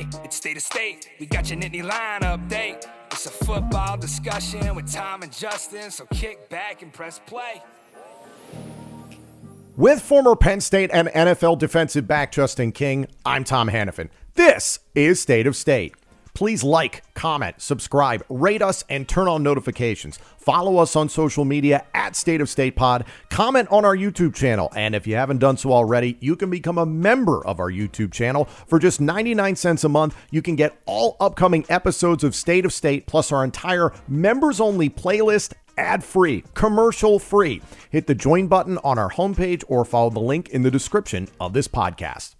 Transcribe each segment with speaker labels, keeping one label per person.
Speaker 1: Hey, it's State of State. We got your Nittany Lion update. It's a football discussion with Tom and Justin, so kick back and press play.
Speaker 2: With former Penn State and NFL defensive back Justin King, I'm Tom Hannafin. This is State of State. Please like, comment, subscribe, rate us, and turn on notifications. Follow us on social media at State of State Pod. Comment on our YouTube channel. And if you haven't done so already, you can become a member of our YouTube channel. For just 99 cents a month, you can get all upcoming episodes of State of State, plus our entire members-only playlist, ad-free, commercial-free. Hit the join button on our homepage or follow the link in the description of this podcast.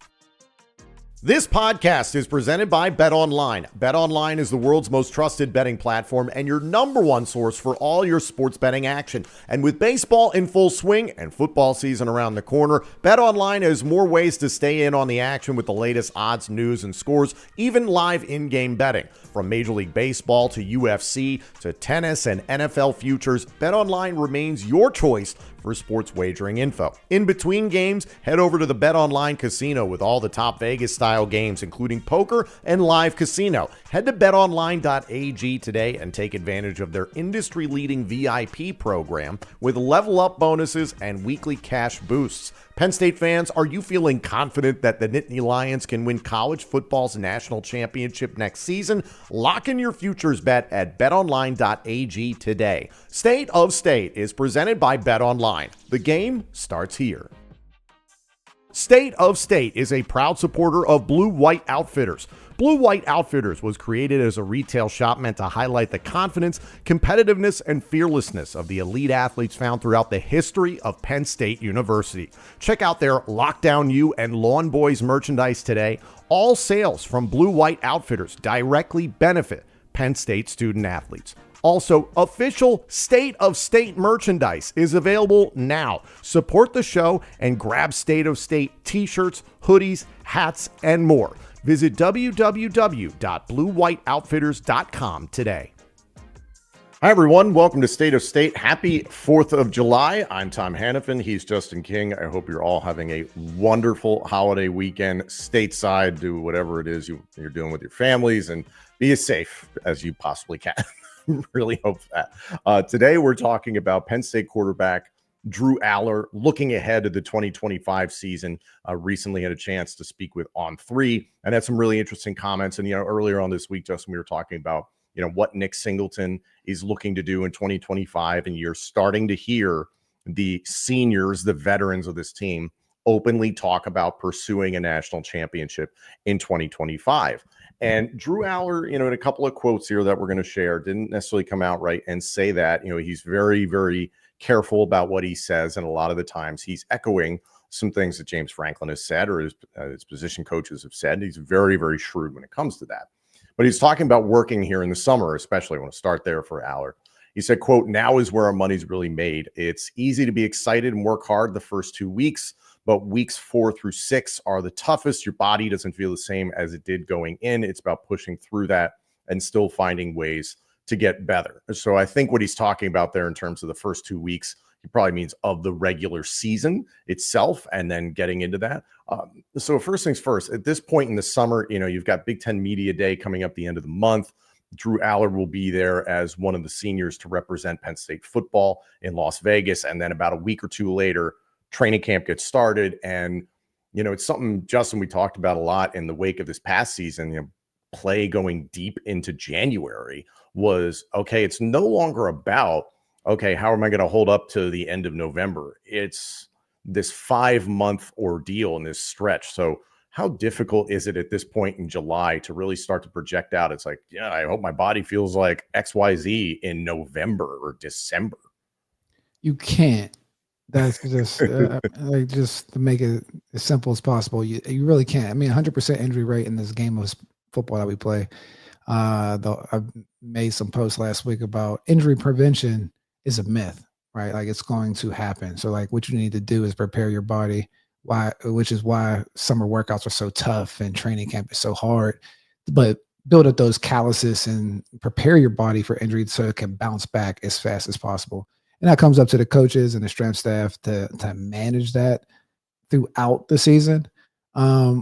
Speaker 2: This podcast is presented by BetOnline. BetOnline is the world's most trusted betting platform and your number one source for all your sports betting action. And with baseball in full swing and football season around the corner, BetOnline has more ways to stay in on the action with the latest odds, news, and scores, even live in-game betting. From Major League Baseball to UFC to tennis and NFL futures, BetOnline remains your choice for sports wagering info. In between games, head over to the BetOnline Casino with all the top Vegas-style games, including poker and live casino. Head to betonline.ag today and take advantage of their industry-leading VIP program with level-up bonuses and weekly cash boosts. Penn State fans, are you feeling confident that the Nittany Lions can win college football's national championship next season? Lock in your futures bet at betonline.ag today. State of State is presented by BetOnline. The game starts here. State of State is a proud supporter of Blue White Outfitters. Blue White Outfitters was created as a retail shop meant to highlight the confidence, competitiveness, and fearlessness of the elite athletes found throughout the history of Penn State University. Check out their Lockdown U and Lawn Boys merchandise today. All sales from Blue White Outfitters directly benefit Penn State student athletes. Also, official State of State merchandise is available now. Support the show and grab State of State t-shirts, hoodies, hats, and more. Visit www.bluewhiteoutfitters.com today. Hi, everyone. Welcome to State of State. Happy 4th of July. I'm Tom Hannafin. He's Justin King. I hope you're all having a wonderful holiday weekend stateside. Do whatever it is you're doing with your families and be as safe as you possibly can. Really hope that. Today, we're talking about Penn State quarterback Drew Allar, looking ahead to the 2025 season. Recently had a chance to speak with On3 and had some really interesting comments. And, earlier on this week, Justin, we were talking about, what Nick Singleton is looking to do in 2025. And you're starting to hear the seniors, the veterans of this team, openly talk about pursuing a national championship in 2025. And Drew Allar, in a couple of quotes here that we're going to share, didn't necessarily come out right and say that. He's very, very careful about what he says. And a lot of the times he's echoing some things that James Franklin has said or his position coaches have said. He's very, very shrewd when it comes to that. But he's talking about working here in the summer, especially. I want to start there for Allar. He said, quote, "Now is where our money's really made. It's easy to be excited and work hard the first 2 weeks, but weeks 4 through 6 are the toughest. Your body doesn't feel the same as it did going in. It's about pushing through that and still finding ways to get better." So I think what he's talking about there in terms of the first 2 weeks, he probably means of the regular season itself and then getting into that. So first things first, at this point in the summer, you've got Big Ten Media Day coming up the end of the month. Drew Allar will be there as one of the seniors to represent Penn State football in Las Vegas. And then about a week or two later, training camp gets started. And, it's something, Justin, we talked about a lot in the wake of this past season. Play going deep into January was, okay, it's no longer about, okay, how am I going to hold up to the end of November? It's this 5-month ordeal in this stretch. So how difficult is it at this point in July to really start to project out? It's like, I hope my body feels like XYZ in November or December.
Speaker 3: You can't. That's just just to make it as simple as possible. You really can't. I mean, 100% injury rate in this game of football that we play. Though I made some posts last week about injury prevention is a myth, right? Like, it's going to happen. So like what you need to do is prepare your body, which is why summer workouts are so tough and training camp is so hard, but build up those calluses and prepare your body for injury so it can bounce back as fast as possible. And that comes up to the coaches and the strength staff to manage that throughout the season.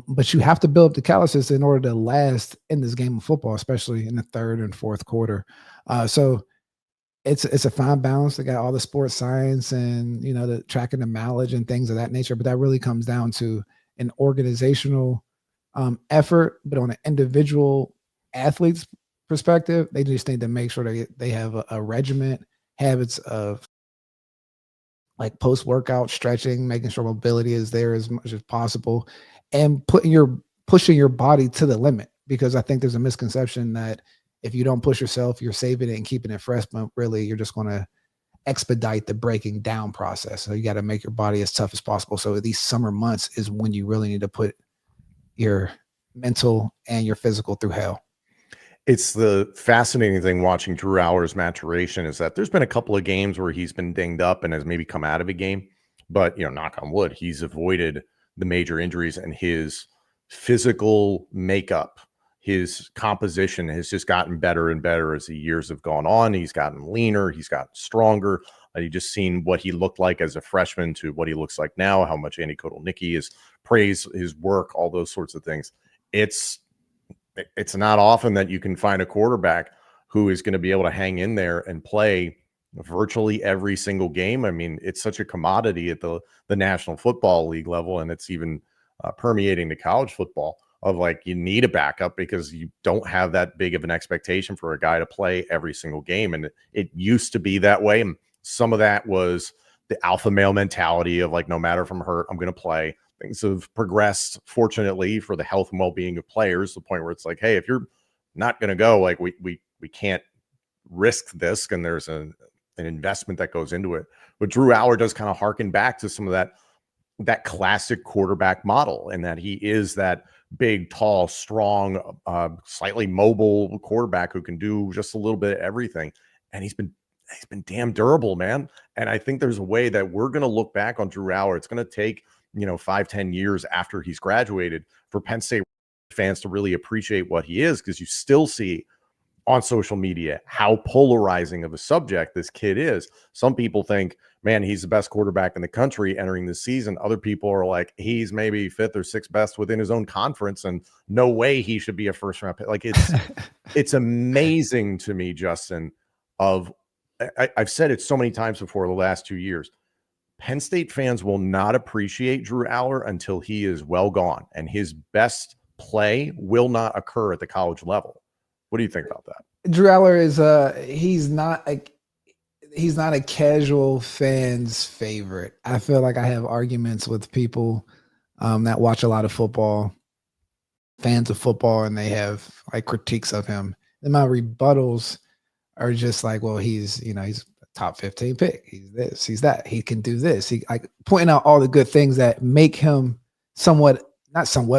Speaker 3: But you have to build up the calluses in order to last in this game of football, especially in the third and fourth quarter. So it's a fine balance. They got all the sports science and the tracking the mileage and things of that nature. But that really comes down to an organizational effort. But on an individual athlete's perspective, they just need to make sure they have a regiment, habits of like post workout stretching, making sure mobility is there as much as possible, and pushing your body to the limit. Because I think there's a misconception that if you don't push yourself, you're saving it and keeping it fresh, but really you're just going to expedite the breaking down process. So you got to make your body as tough as possible. So these summer months is when you really need to put your mental and your physical through hell.
Speaker 2: It's the fascinating thing watching Drew Allar's maturation is that there's been a couple of games where he's been dinged up and has maybe come out of a game, but knock on wood, he's avoided the major injuries, and his physical makeup, his composition has just gotten better and better as the years have gone on. He's gotten leaner, he's gotten stronger. You just seen what he looked like as a freshman to what he looks like now, how much Andy Kotelnicki has praised his work, all those sorts of things. It's not often that you can find a quarterback who is going to be able to hang in there and play virtually every single game. I mean, it's such a commodity at the National Football League level, and it's even permeating to college football of like, you need a backup because you don't have that big of an expectation for a guy to play every single game. And it used to be that way. And some of that was the alpha male mentality of like, no matter if I'm hurt, I'm going to play. Things have progressed, fortunately, for the health and well-being of players, to the point where it's like, hey, if you're not going to go, like we can't risk this, and there's an investment that goes into it. But Drew Allar does kind of harken back to some of that classic quarterback model, and that he is that big, tall, strong, slightly mobile quarterback who can do just a little bit of everything. And he's been damn durable, man. And I think there's a way that we're going to look back on Drew Allar. It's going to take 5-10 years after he's graduated for Penn State fans to really appreciate what he is, because you still see on social media how polarizing of a subject this kid is. Some people think, man, he's the best quarterback in the country entering this season. Other people are like, he's maybe fifth or sixth best within his own conference, and no way he should be a first round pick. Like, it's amazing to me, Justin, I've said it so many times before the last 2 years. Penn State fans will not appreciate Drew Allar until he is well gone, and his best play will not occur at the college level. What do you think about that?
Speaker 3: Drew Allar is he's not a casual fan's favorite. I feel like I have arguments with people that watch a lot of football, fans of football, and they have like critiques of him. And my rebuttals are just like, well, he's a top 15 pick. He's this, he's that. He can do this. He like pointing out all the good things that make him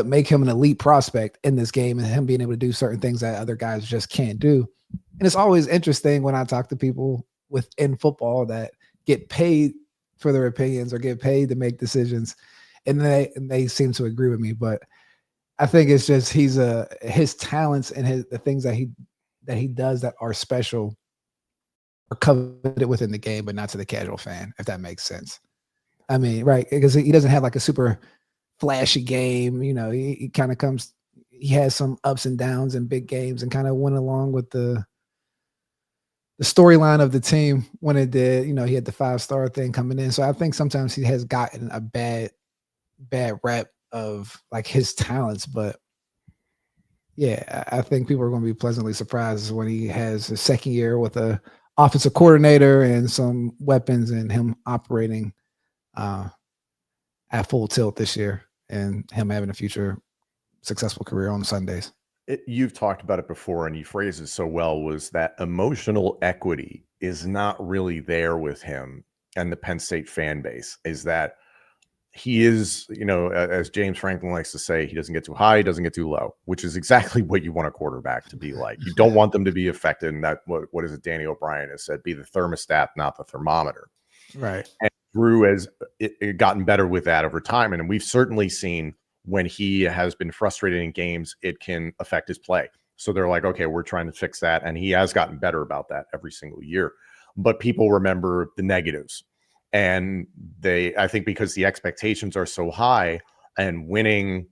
Speaker 3: make him an elite prospect in this game, and him being able to do certain things that other guys just can't do. And it's always interesting when I talk to people within football that get paid for their opinions or get paid to make decisions, and they seem to agree with me. But I think it's just his talents and the things that he does that are special are coveted within the game, but not to the casual fan, if that makes sense. I mean, right, because he doesn't have like a super flashy game. He kind of he has some ups and downs in big games, and kind of went along with the storyline of the team when it did. He had the 5-star thing coming in. So I think sometimes he has gotten a bad rep of like his talents, but yeah, I think people are going to be pleasantly surprised when he has his second year with a offensive coordinator and some weapons, and him operating at full tilt this year, and him having a future successful career on Sundays.
Speaker 2: You've talked about it before, and you phrased it so well, was that emotional equity is not really there with him and the Penn State fan base. Is that he is, as James Franklin likes to say, he doesn't get too high, he doesn't get too low, which is exactly what you want a quarterback to be like. You don't want them to be affected. And that, what is it, Danny O'Brien has said, be the thermostat, not the thermometer.
Speaker 3: Right.
Speaker 2: And Drew has gotten better with that over time. And we've certainly seen when he has been frustrated in games, it can affect his play. So they're like, okay, we're trying to fix that. And he has gotten better about that every single year. But people remember the negatives. And I think because the expectations are so high, and winning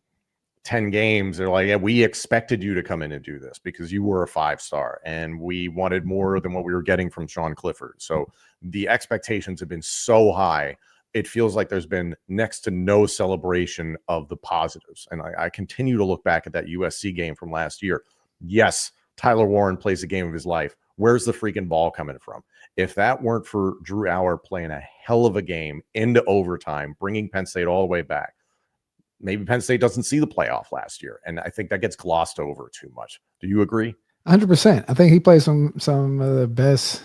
Speaker 2: 10 games, they're like, yeah, we expected you to come in and do this because you were a 5-star and we wanted more than what we were getting from Sean Clifford. So the expectations have been so high. It feels like there's been next to no celebration of the positives. And I continue to look back at that USC game from last year. Yes, Tyler Warren plays the game of his life. Where's the freaking ball coming from? If that weren't for Drew Allar playing a hell of a game into overtime, bringing Penn State all the way back, maybe Penn State doesn't see the playoff last year. And I think that gets glossed over too much. Do you agree?
Speaker 3: 100%. I think he played some of the best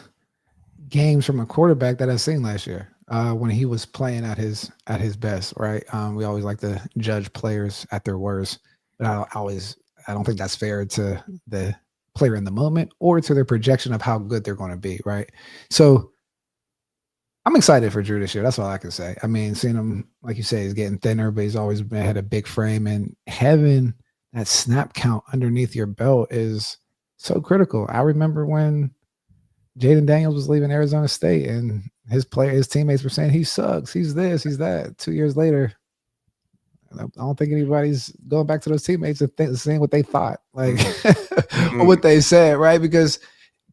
Speaker 3: games from a quarterback that I've seen last year when he was playing at his best, right? We always like to judge players at their worst, but I don't think that's fair to the player in the moment or to their projection of how good they're going to be, right? So I'm excited for Drew this year. That's all I can say. I mean, seeing him, like you say, he's getting thinner, but he's always had a big frame, and having that snap count underneath your belt is so critical. I remember when Jaden Daniels was leaving Arizona State and his teammates were saying he sucks, he's this, he's that. 2 years later, I don't think anybody's going back to those teammates and saying what they thought, like or what they said, right? Because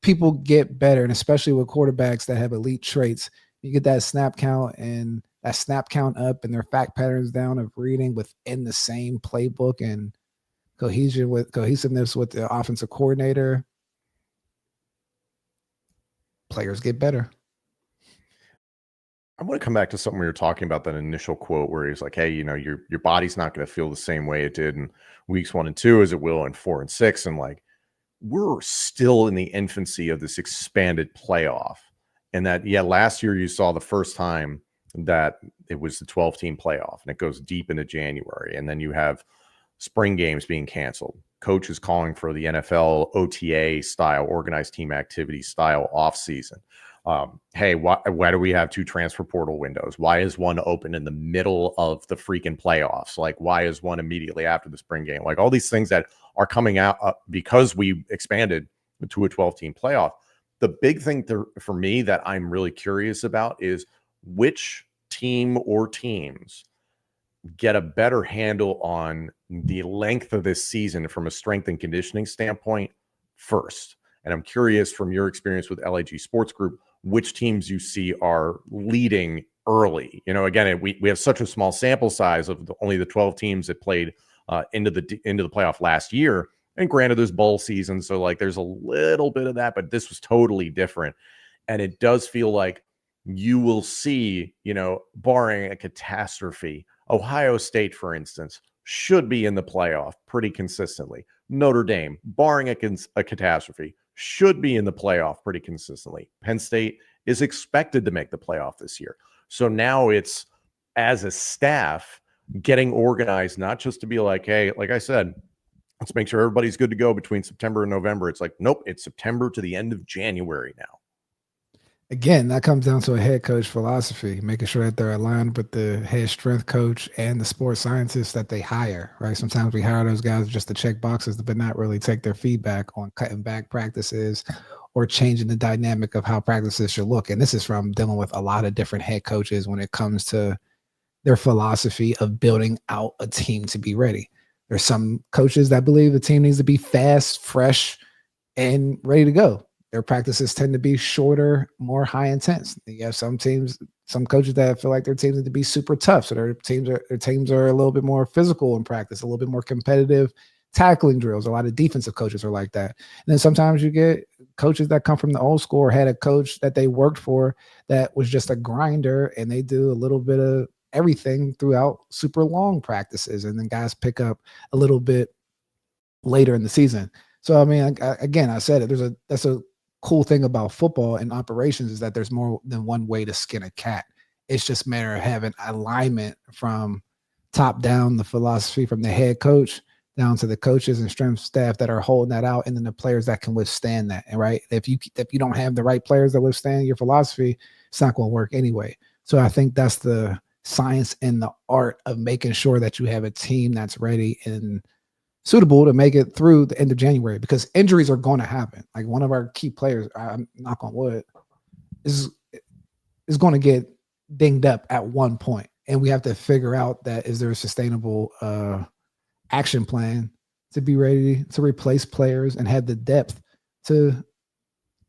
Speaker 3: people get better, and especially with quarterbacks that have elite traits, you get that snap count up and their fact patterns down of reading within the same playbook and cohesiveness with the offensive coordinator. Players get better.
Speaker 2: I want to come back to something we were talking about, that initial quote where he's like, hey, your body's not going to feel the same way it did in weeks 1 and 2 as it will in 4 and 6. And like, we're still in the infancy of this expanded playoff. And that, last year you saw the first time that it was the 12-team playoff, and it goes deep into January. And then you have spring games being canceled. Coach is calling for the NFL OTA style, organized team activity style offseason. Hey, why do we have 2 transfer portal windows? Why is one open in the middle of the freaking playoffs? Like, why is one immediately after the spring game? Like, all these things that are coming out because we expanded to a 12-team playoff. The big thing for me that I'm really curious about is which team or teams get a better handle on the length of this season from a strength and conditioning standpoint first. And I'm curious, from your experience with LAG Sports Group, which teams you see are leading early. Again, we have such a small sample size of only the 12 teams that played into the playoff last year. And granted, there's bowl season, so like there's a little bit of that, but this was totally different. And it does feel like you will see, barring a catastrophe, Ohio State, for instance, should be in the playoff pretty consistently. Notre Dame, barring a catastrophe, should be in the playoff pretty consistently. Penn State is expected to make the playoff this year. So now it's, as a staff, getting organized, not just to be like, hey, like I said, let's make sure everybody's good to go between September and November. It's like, nope, it's September to the end of January now.
Speaker 3: Again, that comes down to a head coach philosophy, making sure that they're aligned with the head strength coach and the sports scientists that they hire, right? Sometimes we hire those guys just to check boxes, but not really take their feedback on cutting back practices or changing the dynamic of how practices should look. And this is from dealing with a lot of different head coaches when it comes to their philosophy of building out a team to be ready. There's some coaches that believe the team needs to be fast, fresh, and ready to go. Their practices tend to be shorter, more high intense. You have some coaches that feel like their teams need to be super tough. So their teams are a little bit more physical in practice, a little bit more competitive tackling drills. A lot of defensive coaches are like that. And then sometimes you get coaches that come from the old school or had a coach that they worked for that was just a grinder, and they do a little bit of everything throughout super long practices. And then guys pick up a little bit later in the season. So, I mean, I said it, that's a cool thing about football and operations is that there's more than one way to skin a cat. It's just a matter of having alignment from top down, the philosophy from the head coach down to the coaches and strength staff that are holding that out, and then the players that can withstand that. And right, if you don't have the right players that withstand your philosophy, it's not going to work anyway. So I think that's the science and the art of making sure that you have a team that's ready and suitable to make it through the end of January, because injuries are going to happen. Like one of our key players, I'm knock on wood, is going to get dinged up at one point, and we have to figure out that is there a sustainable action plan to be ready to replace players and have the depth to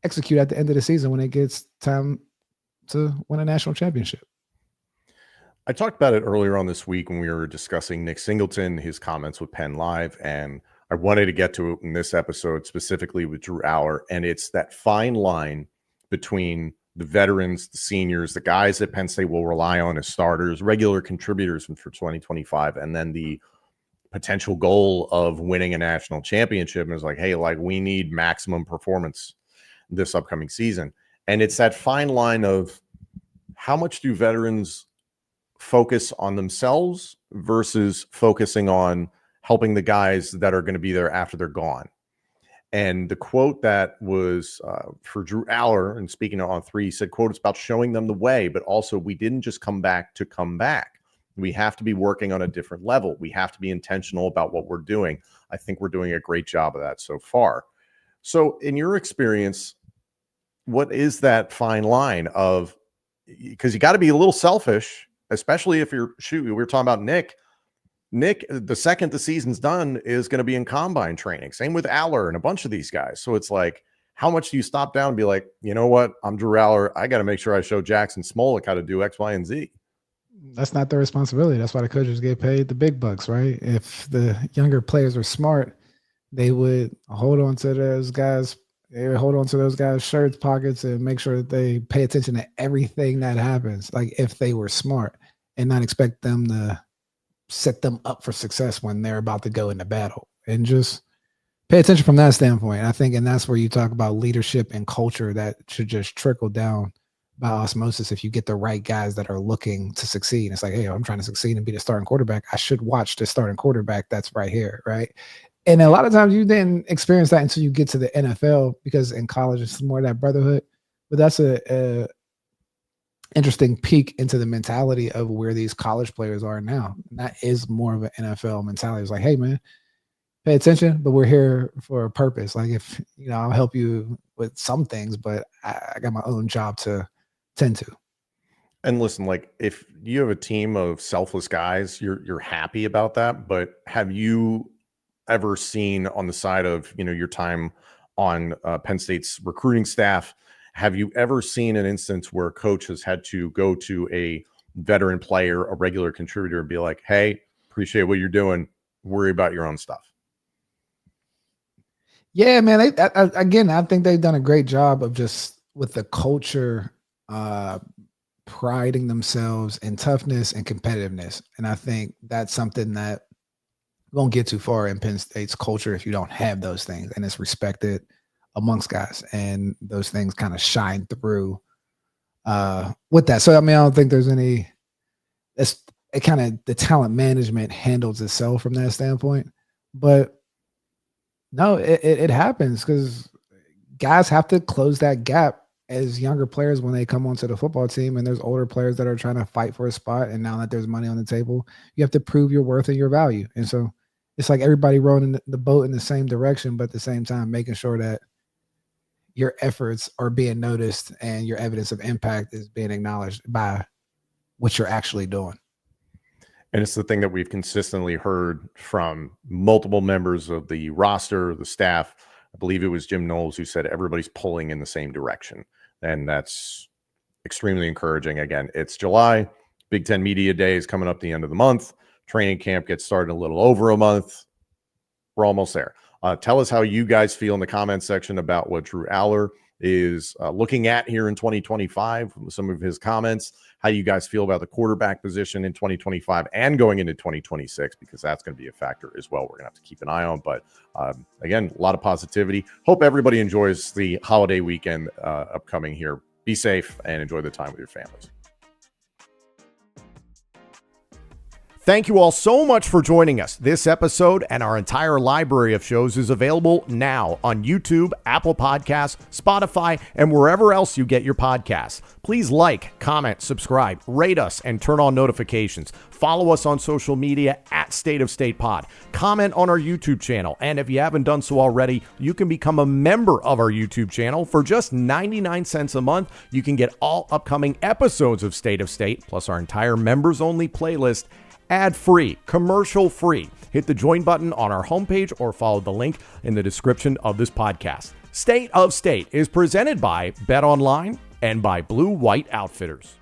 Speaker 3: execute at the end of the season when it gets time to win a national championship.
Speaker 2: I talked about it earlier on this week when we were discussing Nick Singleton, his comments with Penn Live, and I wanted to get to it in this episode specifically with Drew Allar, and it's that fine line between the veterans, the seniors, the guys that Penn State will rely on as starters, regular contributors for 2025, and then the potential goal of winning a national championship. And it's like, hey, like we need maximum performance this upcoming season. And it's that fine line of how much do veterans focus on themselves versus focusing on helping the guys that are going to be there after they're gone. And the quote that was for Drew Allar, and speaking on 3, he said, quote, it's about showing them the way, but also we didn't just come back to come back. We have to be working on a different level. We have to be intentional about what we're doing. I think we're doing a great job of that so far. So in your experience, what is that fine line of, because you got to be a little selfish, especially if you're, we were talking about Nick, the second the season's done, is going to be in combine training. Same with Allar and a bunch of these guys. So it's like, how much do you stop down and be like, you know what? I'm Drew Allar. I got to make sure I show Jackson Smolik how to do X, Y, and Z.
Speaker 3: That's not their responsibility. That's why the coaches get paid the big bucks, right? If the younger players are smart, they would hold on to those guys. They would hold on to those guys' shirts, pockets, and make sure that they pay attention to everything that happens. Like if they were smart, and not expect them to set them up for success when they're about to go into battle, and just pay attention from that standpoint. I think, and that's where you talk about leadership and culture that should just trickle down by osmosis. If you get the right guys that are looking to succeed, it's like, hey, I'm trying to succeed and be the starting quarterback. I should watch the starting quarterback that's right here, right? And a lot of times you didn't experience that until you get to the NFL, because in college it's more of that brotherhood. But that's a interesting peek into the mentality of where these college players are now. And that is more of an NFL mentality. It's like, hey man, pay attention, but we're here for a purpose. Like if, I'll help you with some things, but I got my own job to tend to.
Speaker 2: And listen, like if you have a team of selfless guys, you're happy about that. But have you ever seen on the side of, your time on Penn State's recruiting staff, have you ever seen an instance where a coach has had to go to a veteran player, a regular contributor, and be like, hey, appreciate what you're doing, worry about your own stuff?
Speaker 3: Yeah, man. I think they've done a great job of just with the culture, priding themselves in toughness and competitiveness. And I think that's something that won't get too far in Penn State's culture if you don't have those things, and it's respected amongst guys, and those things kind of shine through with that. So, I don't think there's any, the talent management handles itself from that standpoint, but no, it happens because guys have to close that gap as younger players when they come onto the football team, and there's older players that are trying to fight for a spot. And now that there's money on the table, you have to prove your worth and your value. And so it's like everybody rowing the boat in the same direction, but at the same time, making sure that your efforts are being noticed and your evidence of impact is being acknowledged by what you're actually doing.
Speaker 2: And it's the thing that we've consistently heard from multiple members of the roster, the staff. I believe it was Jim Knowles who said everybody's pulling in the same direction. And that's extremely encouraging. Again, it's July. Big Ten Media Day is coming up the end of the month. Training camp gets started a little over a month. We're almost there. Tell us how you guys feel in the comments section about what Drew Allar is looking at here in 2025, some of his comments, how you guys feel about the quarterback position in 2025 and going into 2026, because that's going to be a factor as well. We're going to have to keep an eye on. But again, a lot of positivity. Hope everybody enjoys the holiday weekend upcoming here. Be safe and enjoy the time with your families. Thank you all so much for joining us. This episode and our entire library of shows is available now on YouTube, Apple Podcasts, Spotify, and wherever else you get your podcasts. Please like, comment, subscribe, rate us, and turn on notifications. Follow us on social media at State of State Pod. Comment on our YouTube channel. And if you haven't done so already, you can become a member of our YouTube channel. For just 99 cents a month, you can get all upcoming episodes of State of State, plus our entire members-only playlist, ad-free, commercial-free. hit the join button on our homepage or follow the link in the description of this podcast. State of State is presented by Bet Online and by Blue White Outfitters.